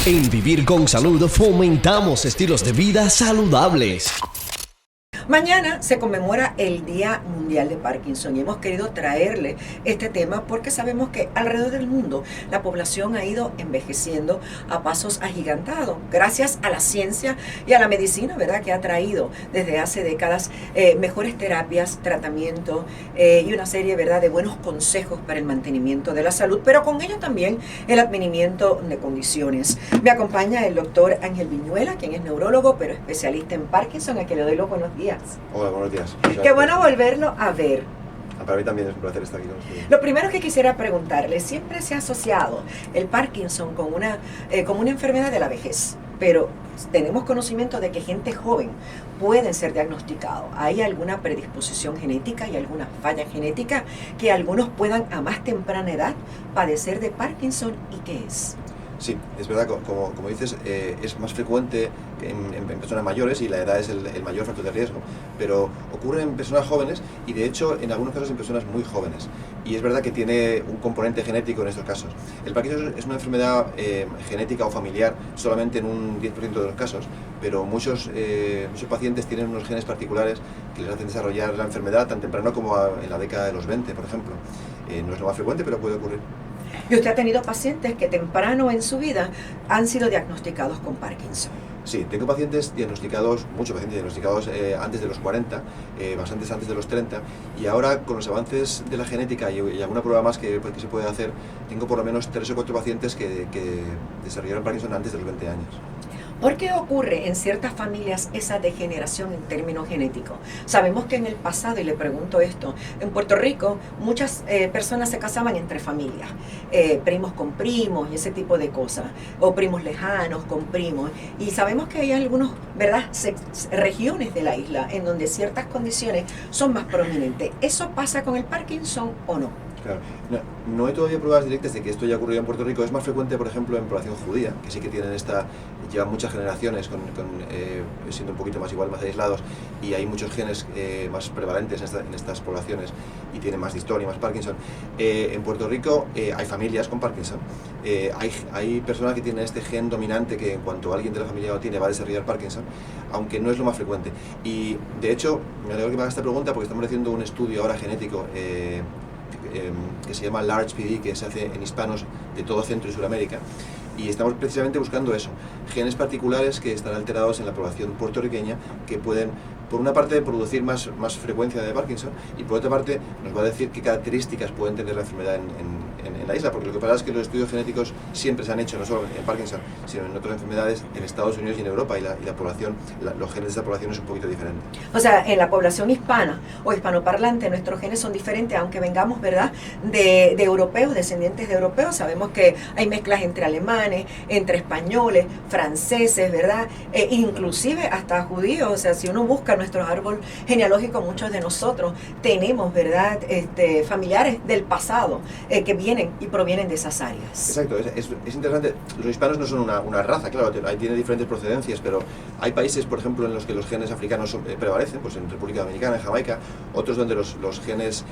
En Vivir con Salud fomentamos estilos de vida saludables. Mañana se conmemora el Día Mundial de Parkinson y hemos querido traerle este tema porque sabemos que alrededor del mundo la población ha ido envejeciendo a pasos agigantados gracias a la ciencia y a la medicina, ¿verdad?, que ha traído desde hace décadas mejores terapias, tratamientos y una serie, ¿verdad?, de buenos consejos para el mantenimiento de la salud, pero con ello también el advenimiento de condiciones. Me acompaña el doctor Ángel Viñuela, quien es neurólogo pero especialista en Parkinson, a quien le doy los buenos días. Hola, buenos días. Qué bueno volverlo a ver. Para mí también es un placer estar aquí con ustedes. Lo primero que quisiera preguntarle, siempre se ha asociado el Parkinson con una enfermedad de la vejez, pero tenemos conocimiento de que gente joven pueden ser diagnosticados. ¿Hay alguna predisposición genética y alguna falla genética que algunos puedan a más temprana edad padecer de Parkinson? ¿Y qué es? Sí, es verdad, como dices, es más frecuente en personas mayores y la edad es el mayor factor de riesgo, pero ocurre en personas jóvenes y de hecho en algunos casos en personas muy jóvenes. Y es verdad que tiene un componente genético en estos casos. El Parkinson es una enfermedad genética o familiar solamente en un 10% de los casos, pero muchos pacientes tienen unos genes particulares que les hacen desarrollar la enfermedad tan temprano como en la década de los 20, por ejemplo. No es lo más frecuente, pero puede ocurrir. ¿Y usted ha tenido pacientes que temprano en su vida han sido diagnosticados con Parkinson? Sí, tengo pacientes diagnosticados, muchos pacientes diagnosticados antes de los 40, bastantes antes de los 30, y ahora con los avances de la genética y alguna prueba más que se puede hacer, tengo por lo menos 3 o 4 pacientes que desarrollaron Parkinson antes de los 20 años. ¿Por qué ocurre en ciertas familias esa degeneración en términos genéticos? Sabemos que en el pasado, y le pregunto esto, en Puerto Rico muchas personas se casaban entre familias, primos con primos y ese tipo de cosas, o primos lejanos con primos, y sabemos que hay algunas, ¿verdad?, regiones de la isla en donde ciertas condiciones son más prominentes. ¿Eso pasa con el Parkinson o no? Claro, no hay todavía pruebas directas de que esto haya ocurrido en Puerto Rico. Es más frecuente, por ejemplo, en población judía, que sí que tienen llevan muchas generaciones siendo un poquito más más aislados, y hay muchos genes más prevalentes en estas poblaciones y tienen más distonia, más Parkinson. En Puerto Rico hay familias con Parkinson, hay personas que tienen este gen dominante que en cuanto alguien de la familia lo tiene va a desarrollar Parkinson, aunque no es lo más frecuente. Y de hecho, me alegro que me haga esta pregunta porque estamos haciendo un estudio ahora genético que se llama LARGE-PD, que se hace en hispanos de todo Centro y Sudamérica, y estamos precisamente buscando eso, genes particulares que están alterados en la población puertorriqueña que pueden, por una parte, producir más frecuencia de Parkinson, y por otra parte nos va a decir qué características pueden tener la enfermedad en la isla, porque lo que pasa es que los estudios genéticos siempre se han hecho, no solo en Parkinson, sino en otras enfermedades en Estados Unidos y en Europa, y la población, los genes de esa población es un poquito diferente. O sea, en la población hispana o hispanoparlante nuestros genes son diferentes, aunque vengamos, ¿verdad?, de europeos, descendientes de europeos. Sabemos que hay mezclas entre alemanes, entre españoles, franceses, ¿verdad?, inclusive hasta judíos. O sea, si uno busca nuestro árbol genealógico, muchos de nosotros tenemos, ¿verdad?, familiares del pasado que vienen y provienen de esas áreas. Exacto, es interesante. Los hispanos no son una raza, claro, ahí tiene diferentes procedencias, pero hay países, por ejemplo, en los que los genes africanos prevalecen, pues en República Dominicana, en Jamaica, otros donde los genes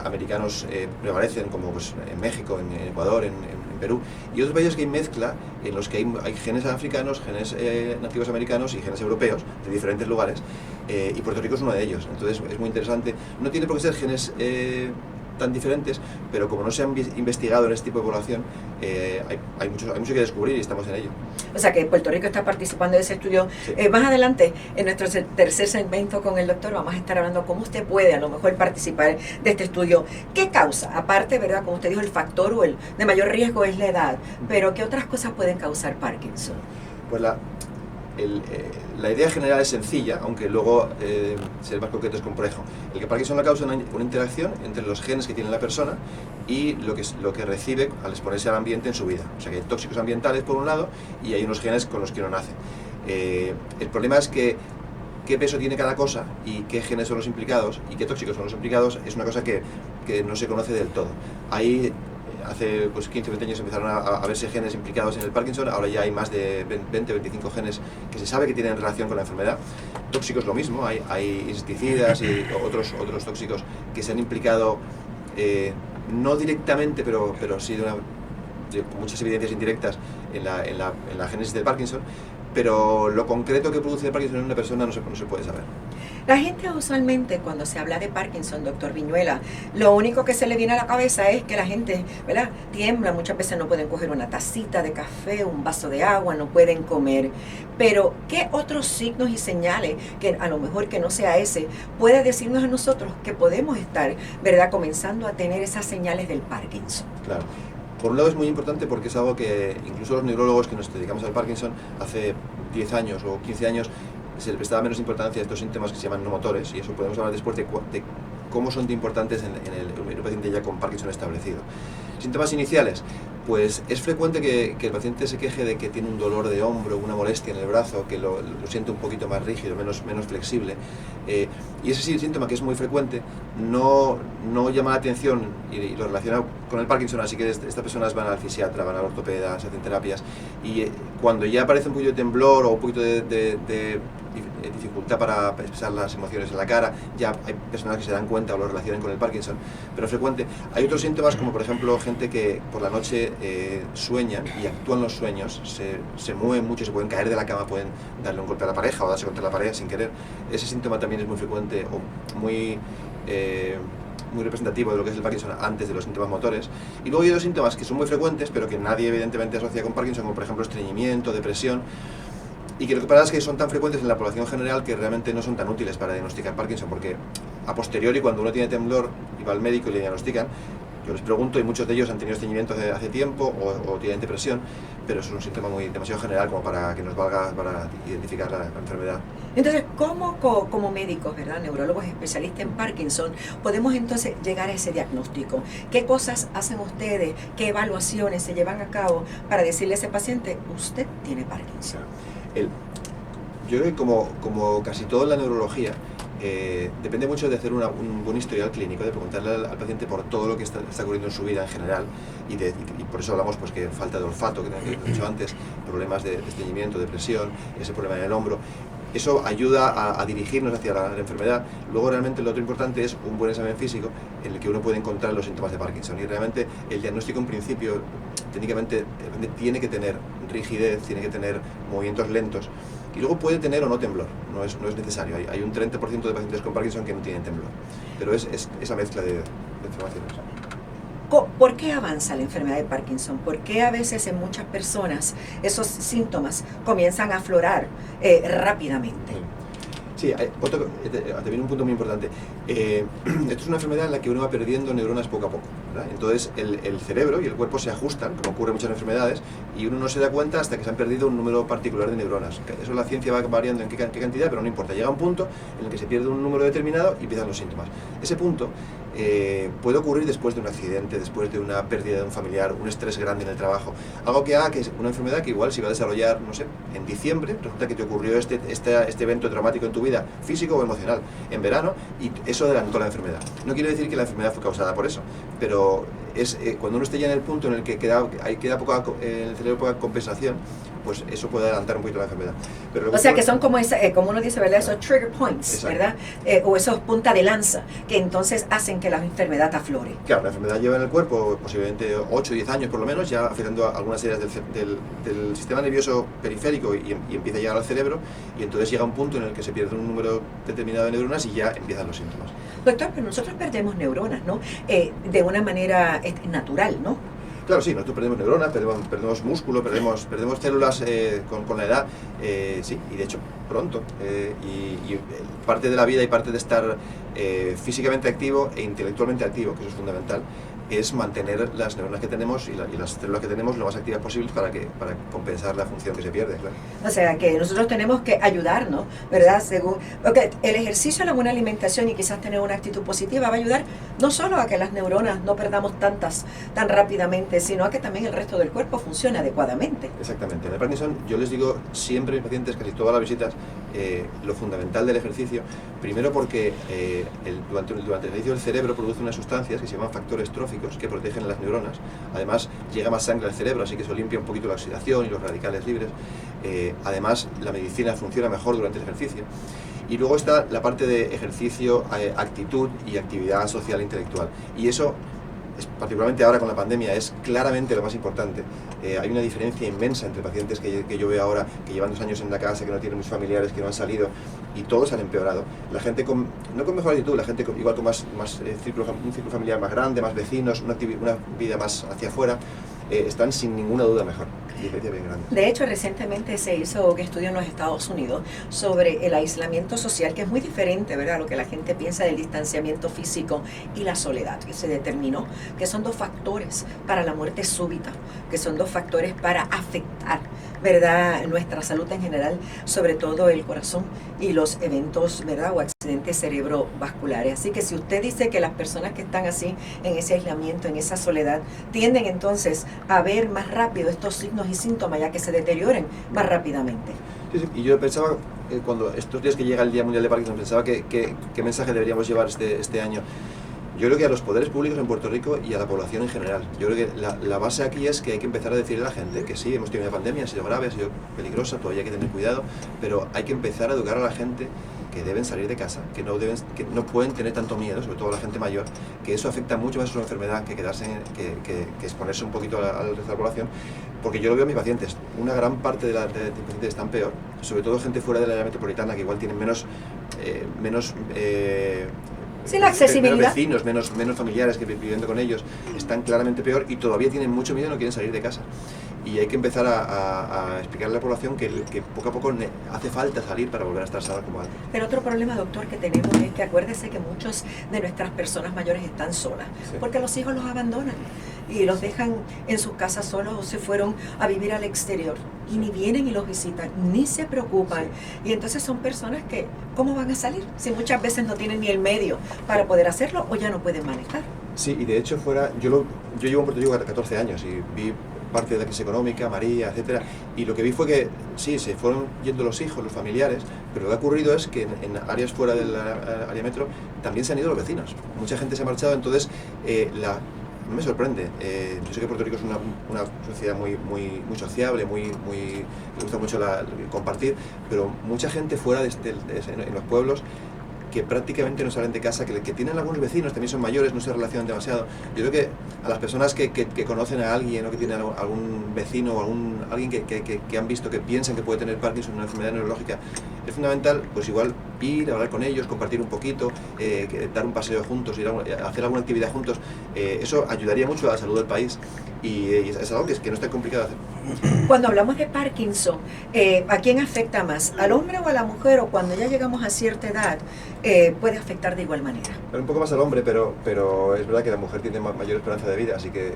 americanos prevalecen, como pues en México, en Ecuador, en Perú, y otros países que hay mezcla en los que hay genes africanos, genes nativos americanos y genes europeos de diferentes lugares, y Puerto Rico es uno de ellos. Entonces es muy interesante. No tiene por qué ser genes tan diferentes, pero como no se han investigado en este tipo de población, hay mucho que descubrir y estamos en ello. O sea que Puerto Rico está participando de ese estudio. Sí. Más adelante, en nuestro tercer segmento con el doctor, vamos a estar hablando cómo usted puede a lo mejor participar de este estudio. ¿Qué causa? Aparte, ¿verdad?, como usted dijo, el factor o el de mayor riesgo es la edad, pero ¿qué otras cosas pueden causar Parkinson? Pues la idea general es sencilla, aunque luego ser más concreto es complejo. El que Parkinson la causa una interacción entre los genes que tiene la persona y lo que recibe al exponerse al ambiente en su vida. O sea que hay tóxicos ambientales por un lado y hay unos genes con los que uno nace. El problema es que qué peso tiene cada cosa y qué genes son los implicados y qué tóxicos son los implicados es una cosa que no se conoce del todo. Hace 15 o 20 años empezaron a verse genes implicados en el Parkinson, ahora ya hay más de 20 o 25 genes que se sabe que tienen relación con la enfermedad. Tóxicos lo mismo, hay insecticidas y otros tóxicos que se han implicado, no directamente, pero sí con muchas evidencias indirectas en la génesis del Parkinson, pero lo concreto que produce el Parkinson en una persona no se puede saber. La gente usualmente cuando se habla de Parkinson, doctor Viñuela, lo único que se le viene a la cabeza es que la gente, ¿verdad?, tiembla, muchas veces no pueden coger una tacita de café, un vaso de agua, no pueden comer. Pero, ¿qué otros signos y señales, que a lo mejor que no sea ese, puede decirnos a nosotros que podemos estar, ¿verdad?, comenzando a tener esas señales del Parkinson? Claro. Por un lado es muy importante porque es algo que incluso los neurólogos que nos dedicamos al Parkinson hace 10 años o 15 años se le prestaba menos importancia a estos síntomas que se llaman no motores, y eso podemos hablar después de cómo son de importantes en un paciente ya con Parkinson establecido. Síntomas iniciales, pues es frecuente que el paciente se queje de que tiene un dolor de hombro, una molestia en el brazo, que lo siente un poquito más rígido, menos flexible, y ese síntoma, que es muy frecuente, no llama la atención y lo relaciona con el Parkinson, así que estas personas van al fisiatra, van al ortopeda, se hacen terapias, y cuando ya aparece un poquito de temblor o un poquito de dificultad para expresar las emociones en la cara, ya hay personas que se dan cuenta o lo relacionan con el Parkinson, pero frecuente. Hay otros síntomas como por ejemplo gente que por la noche sueñan y actúan los sueños, se mueven mucho, se pueden caer de la cama, pueden darle un golpe a la pareja o darse contra la pared sin querer. Ese síntoma también es muy frecuente o muy representativo de lo que es el Parkinson antes de los síntomas motores. Y luego hay otros síntomas que son muy frecuentes pero que nadie evidentemente asocia con Parkinson, como por ejemplo estreñimiento, depresión, y que lo que pasa es que son tan frecuentes en la población general que realmente no son tan útiles para diagnosticar Parkinson, porque a posteriori, cuando uno tiene temblor y va al médico y le diagnostican, yo les pregunto y muchos de ellos han tenido estreñimiento hace tiempo o tienen depresión, pero es un síntoma demasiado general como para que nos valga para identificar la enfermedad. Entonces, ¿cómo como médicos, ¿verdad?, neurólogos especialistas en Parkinson, podemos entonces llegar a ese diagnóstico? ¿Qué cosas hacen ustedes? ¿Qué evaluaciones se llevan a cabo para decirle a ese paciente, usted tiene Parkinson? Yo creo que como casi todo en la neurología, depende mucho de hacer un buen historial clínico, de preguntarle al paciente por todo lo que está ocurriendo en su vida en general, y por eso hablamos pues que falta de olfato, que he dicho antes, problemas de estreñimiento, depresión, ese problema en el hombro. Eso ayuda a dirigirnos hacia la enfermedad. Luego realmente lo otro importante es un buen examen físico en el que uno puede encontrar los síntomas de Parkinson, y realmente el diagnóstico en principio técnicamente tiene que tener rigidez, tiene que tener movimientos lentos, y luego puede tener o no temblor, no es necesario. Hay un 30% de pacientes con Parkinson que no tienen temblor, pero es esa mezcla de informaciones. ¿Por qué avanza la enfermedad de Parkinson? ¿Por qué a veces en muchas personas esos síntomas comienzan a aflorar rápidamente? Sí, te viene un punto muy importante. Esto es una enfermedad en la que uno va perdiendo neuronas poco a poco, ¿verdad? Entonces el cerebro y el cuerpo se ajustan, como ocurre en muchas enfermedades, y uno no se da cuenta hasta que se han perdido un número particular de neuronas. Eso la ciencia va variando en qué cantidad, pero no importa. Llega un punto en el que se pierde un número determinado y empiezan los síntomas. Ese punto puede ocurrir después de un accidente, después de una pérdida de un familiar, un estrés grande en el trabajo, algo que haga que es una enfermedad que igual se va a desarrollar, no sé, en diciembre, resulta que te ocurrió este evento traumático en tu vida, físico o emocional, en verano, y eso adelantó la enfermedad. No quiere decir que la enfermedad fue causada por eso, pero es cuando uno esté ya en el punto en el que queda en el cerebro poca compensación, pues eso puede adelantar un poquito la enfermedad. Pero o sea que son como como uno dice, ¿verdad?, esos trigger points, exacto, ¿verdad? O esos punta de lanza que entonces hacen que la enfermedad aflore. Claro, la enfermedad lleva en el cuerpo posiblemente 8 o 10 años por lo menos, ya afectando a algunas áreas del sistema nervioso periférico y empieza a llegar al cerebro, y entonces llega un punto en el que se pierde un número determinado de neuronas y ya empiezan los síntomas. Doctor, pero nosotros perdemos neuronas, ¿no? De una manera natural, ¿no? Claro, sí, nosotros perdemos neuronas, perdemos músculo, perdemos células con la edad, sí, y de hecho pronto. Y parte de la vida y parte de estar físicamente activo e intelectualmente activo, que eso es fundamental, es mantener las neuronas que tenemos y las células que tenemos lo más activas posibles para compensar la función que se pierde, claro. O sea, que nosotros tenemos que ayudarnos, ¿verdad? Porque el ejercicio, la buena alimentación y quizás tener una actitud positiva va a ayudar no solo a que las neuronas no perdamos tan rápidamente, sino a que también el resto del cuerpo funcione adecuadamente. Exactamente. En el Parkinson yo les digo siempre a mis pacientes, casi todas las visitas, lo fundamental del ejercicio, primero porque durante el ejercicio el cerebro produce unas sustancias que se llaman factores tróficos que protegen las neuronas. Además llega más sangre al cerebro, así que eso limpia un poquito la oxidación y los radicales libres. Además la medicina funciona mejor durante el ejercicio. Y luego está la parte de ejercicio, actitud y actividad social e intelectual. Y eso particularmente ahora con la pandemia, es claramente lo más importante. Hay una diferencia inmensa entre pacientes que yo veo ahora, que llevan 2 años en la casa, que no tienen muchos familiares, que no han salido, y todos han empeorado. La gente no con mejor actitud, la gente igual con un círculo familiar más grande, más vecinos, una vida más hacia afuera, están sin ninguna duda mejor. Diferencia bien grande. De hecho, recientemente se hizo un estudio en los Estados Unidos sobre el aislamiento social, que es muy diferente, ¿verdad?, a lo que la gente piensa del distanciamiento físico y la soledad, que se determinó que son 2 factores para la muerte súbita, que son 2 factores para afectar, ¿verdad?, nuestra salud en general, sobre todo el corazón y los eventos, ¿verdad?, o accidentes cerebrovasculares. Así que si usted dice que las personas que están así en ese aislamiento, en esa soledad, tienden entonces a ver más rápido estos signos y síntomas, ya que se deterioren más rápidamente. Sí, y yo pensaba, cuando estos días que llega el Día Mundial de Parkinson, pensaba qué mensaje deberíamos llevar este año. Yo creo que a los poderes públicos en Puerto Rico y a la población en general. Yo creo que la base aquí es que hay que empezar a decirle a la gente que sí, hemos tenido una pandemia, ha sido grave, ha sido peligrosa, todavía hay que tener cuidado, pero hay que empezar a educar a la gente que deben salir de casa, que no pueden tener tanto miedo, sobre todo la gente mayor, que eso afecta mucho más a su enfermedad que que exponerse un poquito al resto de la población, porque yo lo veo en mis pacientes, una gran parte de pacientes están peor, sobre todo gente fuera del área metropolitana, que igual tienen menos Sí, la accesibilidad. Menos vecinos, menos familiares que viviendo con ellos, están claramente peor y todavía tienen mucho miedo y no quieren salir de casa. Y hay que empezar a explicarle a la población que poco a poco hace falta salir para volver a estar sanos como antes. Pero otro problema, doctor, que tenemos es que acuérdese que muchos de nuestras personas mayores están solas, sí, porque los hijos los abandonan y los dejan en sus casas solos o se fueron a vivir al exterior y ni vienen y los visitan, ni se preocupan. Sí. Y entonces son personas que, ¿cómo van a salir? Si muchas veces no tienen ni el medio para poder hacerlo o ya no pueden manejar. Sí, y de hecho yo llevo en Puerto Rico 14 años y vi parte de la crisis económica, María, etcétera, y lo que vi fue que sí, se fueron yendo los hijos, los familiares, pero lo que ha ocurrido es que en áreas fuera del área metro también se han ido los vecinos. Mucha gente se ha marchado, entonces me sorprende. Yo sé que Puerto Rico es una sociedad muy sociable, le gusta mucho compartir, pero mucha gente fuera en los pueblos que prácticamente no salen de casa, que tienen algunos vecinos, también son mayores, no se relacionan demasiado. Yo creo que a las personas que conocen a alguien o que tienen algún vecino o alguien que han visto que piensan que puede tener Parkinson, una enfermedad neurológica, es fundamental pues igual ir a hablar con ellos, compartir un poquito, dar un paseo juntos, hacer alguna actividad juntos. Eso ayudaría mucho a la salud del país y es algo que no es tan complicado de hacer. Cuando hablamos de Parkinson, ¿a quién afecta más? ¿Al hombre o a la mujer? O cuando ya llegamos a cierta edad, puede afectar de igual manera. Pero un poco más al hombre, pero es verdad que la mujer tiene mayor esperanza de vida, así que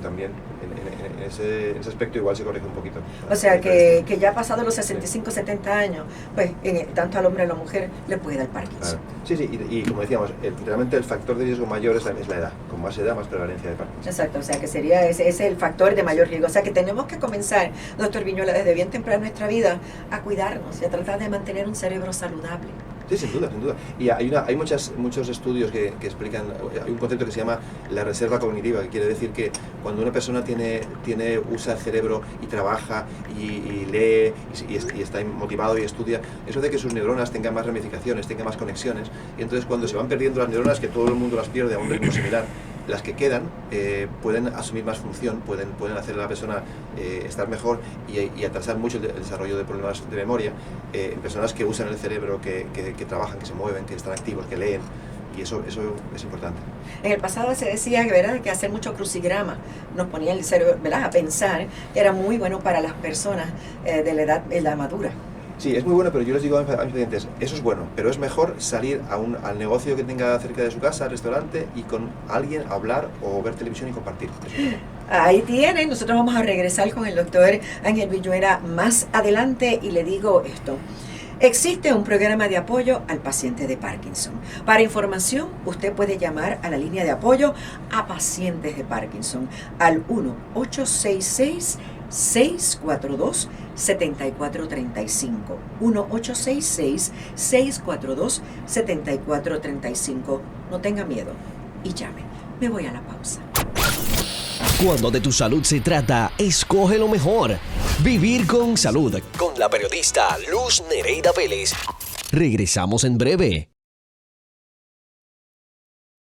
también en ese aspecto igual se corrige un poquito. O sea que ya pasado los 65, sí, 70 años, pues tanto al hombre como a la mujer le puede dar Parkinson. Claro. Sí, y como decíamos, realmente el factor de riesgo mayor es la edad. Con más edad, más prevalencia de Parkinson. Exacto, o sea que sería ese es el factor de mayor riesgo. O sea que tenemos que comenzar, doctor Viñuela, desde bien temprano en nuestra vida a cuidarnos y a tratar de mantener un cerebro saludable. Sí, sin duda. Y hay muchos estudios que explican, hay un concepto que se llama la reserva cognitiva, que quiere decir que cuando una persona usa el cerebro y trabaja y lee y está motivado y estudia, eso hace que sus neuronas tengan más ramificaciones, tengan más conexiones, y entonces cuando se van perdiendo las neuronas, que todo el mundo las pierde a un ritmo similar, las que quedan pueden asumir más función, pueden hacer a la persona estar mejor y atrasar mucho el desarrollo de problemas de memoria en personas que usan el cerebro, que trabajan, que se mueven, que están activos, que leen, y eso es importante. En el pasado se decía, ¿verdad?, que hacer mucho crucigrama nos ponía el cerebro, ¿verdad?, a pensar, que era muy bueno para las personas de la edad madura. Sí, es muy bueno, pero yo les digo a mis pacientes, eso es bueno, pero es mejor salir al negocio que tenga cerca de su casa, al restaurante, y con alguien hablar o ver televisión y compartir. Ahí tienen, nosotros vamos a regresar con el doctor Ángel Viñuela más adelante y le digo esto. Existe un programa de apoyo al paciente de Parkinson. Para información, usted puede llamar a la línea de apoyo a pacientes de Parkinson al 1-866-642-7435. 1-866-642-7435. No tenga miedo y llame. Me voy a la pausa. Cuando de tu salud se trata, escoge lo mejor. Vivir con salud. Con la periodista Luz Nereida Vélez. Regresamos en breve.